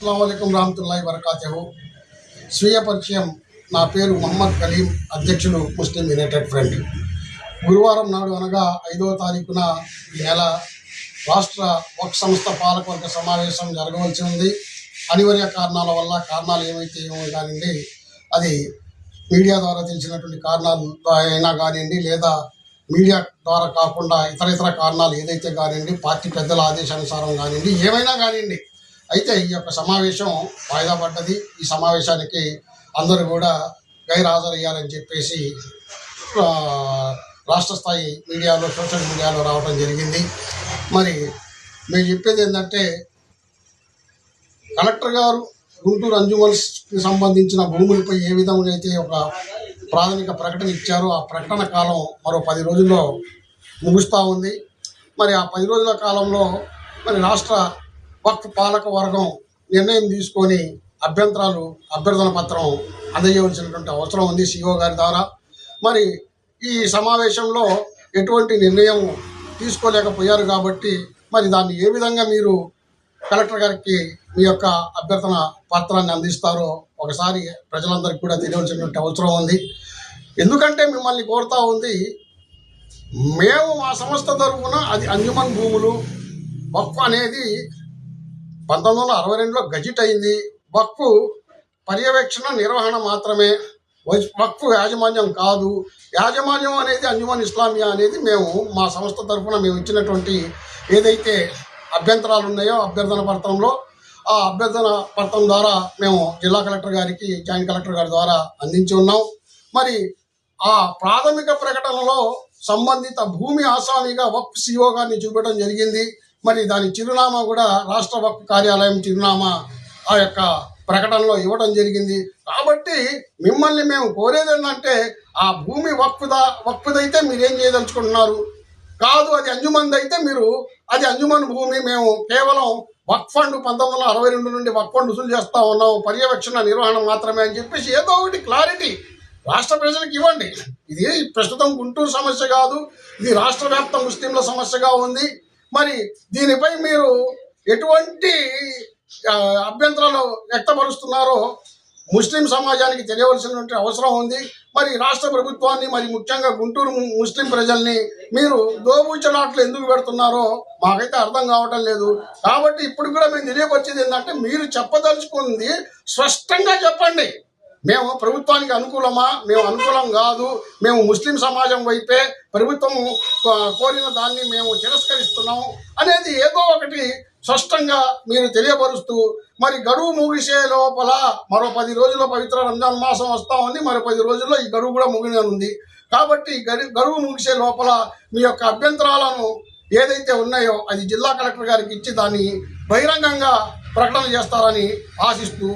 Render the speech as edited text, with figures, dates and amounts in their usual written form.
అస్సలాముఅలైకుం రహమతుల్లాహి వబరకాతుహు. స్వీయ పరిచయం. నా పేరు మొహమ్మద్ కలీం, అధ్యక్షులు ముస్లిం యునైటెడ్ ఫ్రంట్. గురువారం నాడు అనగా 5వ తారీఖున ఈ నెల రాష్ట్ర వక్ఫ్ సంస్థ పాలకవర్గ సమావేశం జరగవలసి ఉంది. అనివార్య కారణాల వల్ల కారణాలు ఏమైతే ఏమో కానివ్వండి, అది మీడియా ద్వారా తెలిసినటువంటి కారణాలు అయినా కానివ్వండి, లేదా మీడియా ద్వారా కాకుండా ఇతర కారణాలు ఏదైతే కానివ్వండి, పార్టీ పెద్దల ఆదేశానుసారం కానివ్వండి, ఏమైనా కానివ్వండి, అయితే ఈ యొక్క సమావేశం వాయిదా పడ్డది. ఈ సమావేశానికి అందరూ కూడా గైర్హాజరయ్యారని చెప్పేసి రాష్ట్ర స్థాయి మీడియాలో, సోషల్ మీడియాలో రావడం జరిగింది. మరి మేము చెప్పేది ఏంటంటే, కలెక్టర్ గారు గుంటూరు అంజుమన్స్కి సంబంధించిన భూములపై ఏ విధంగా అయితే ఒక ప్రాథమిక ప్రకటన ఇచ్చారో, ఆ ప్రకటన కాలం మరో 10 రోజుల్లో ముగుస్తూ ఉంది. మరి ఆ 10 రోజుల కాలంలో మరి రాష్ట్ర వక్ఫ్ పాలక వర్గం నిర్ణయం తీసుకొని అభ్యర్థన పత్రం అందజేయవలసినటువంటి అవసరం ఉంది సిఓ గారి ద్వారా. మరి ఈ సమావేశంలో ఎటువంటి నిర్ణయం తీసుకోలేకపోయారు కాబట్టి మరి దాన్ని ఏ విధంగా మీరు కలెక్టర్ గారికి మీ యొక్క అభ్యర్థన పత్రాన్ని అందిస్తారో ఒకసారి ప్రజలందరికీ కూడా తెలియవలసినటువంటి అవసరం ఉంది. ఎందుకంటే మిమ్మల్ని కోరుతా ఉంది, మేము మా సంస్థ తరఫున అది అంజుమన్ భూములు. వక్ఫ్ అనేది 1962లో గజిట్ అయింది. వక్ఫ్ పర్యవేక్షణ నిర్వహణ మాత్రమే, వక్ఫ్ యాజమాన్యం కాదు. యాజమాన్యం అనేది అంజుమన్ ఇస్లామియా అనేది మేము మా సంస్థ తరఫున మేము ఇచ్చినటువంటి ఏదైతే అభ్యంతరాలు ఉన్నాయో అభ్యర్థన పత్రంలో, ఆ అభ్యర్థన పత్రం ద్వారా మేము జిల్లా కలెక్టర్ గారికి, జాయింట్ కలెక్టర్ గారి ద్వారా అందించి ఉన్నాం. మరి ఆ ప్రాథమిక ప్రకటనలో సంబంధిత భూమి ఆసామిగా వక్ఫ్ సిఓ గారిని చూపడం జరిగింది. మరి దాని చిరునామా కూడా రాష్ట్ర వక్ఫ్ కార్యాలయం చిరునామా ఆ యొక్క ప్రకటనలో ఇవ్వడం జరిగింది. కాబట్టి మిమ్మల్ని మేము కోరేది ఏంటంటే, ఆ భూమి వక్ఫ్దైతే మీరేం చేయదలుచుకుంటున్నారు? కాదు, అది అంజుమన్ అయితే మీరు అది అంజుమన్ భూమి, మేము కేవలం వక్ఫ్ ఫండ్ 1962 నుండి వక్ఫ్ ఫండ్ వసూలు చేస్తూ ఉన్నాం, పర్యవేక్షణ నిర్వహణ మాత్రమే అని చెప్పేసి ఏదో ఒకటి క్లారిటీ రాష్ట్ర ప్రజలకు ఇవ్వండి. ఇది ప్రస్తుతం గుంటూరు సమస్య కాదు, ఇది రాష్ట్ర వ్యాప్త ముస్లింల సమస్యగా ఉంది. మరి దీనిపై మీరు ఎటువంటి అభ్యంతరాలు వ్యక్తపరుస్తున్నారో ముస్లిం సమాజానికి తెలియవలసినటువంటి అవసరం ఉంది. మరి రాష్ట్ర ప్రభుత్వాన్ని, మరి ముఖ్యంగా గుంటూరు ముస్లిం ప్రజల్ని మీరు దోబూచలాట్లు ఎందుకు పెడుతున్నారో మాకైతే అర్థం కావటం లేదు. కాబట్టి ఇప్పుడు కూడా మేము తెలియపరిచేది ఏంటంటే, మీరు చెప్పదలుచుకుంది స్పష్టంగా చెప్పండి. మేము ప్రభుత్వానికి అనుకూలమా, మేము అనుకూలం కాదు, మేము ముస్లిం సమాజం వైపే, ప్రభుత్వం కోరిన దాన్ని మేము తిరస్కరిస్తున్నాం అనేది ఏదో ఒకటి స్పష్టంగా మీరు తెలియపరుస్తూ, మరి గడువు ముగిసే లోపల మరో 10 రోజుల్లో పవిత్ర రంజాన్ మాసం వస్తూ ఉంది, మరో 10 రోజుల్లో ఈ గడువు కూడా ముగినుంది. కాబట్టి గడువు ముగిసే లోపల మీ యొక్క అభ్యంతరాలను ఏదైతే ఉన్నాయో అది జిల్లా కలెక్టర్ గారికి ఇచ్చి దాన్ని బహిరంగంగా ప్రకటన చేస్తారని ఆశిస్తూ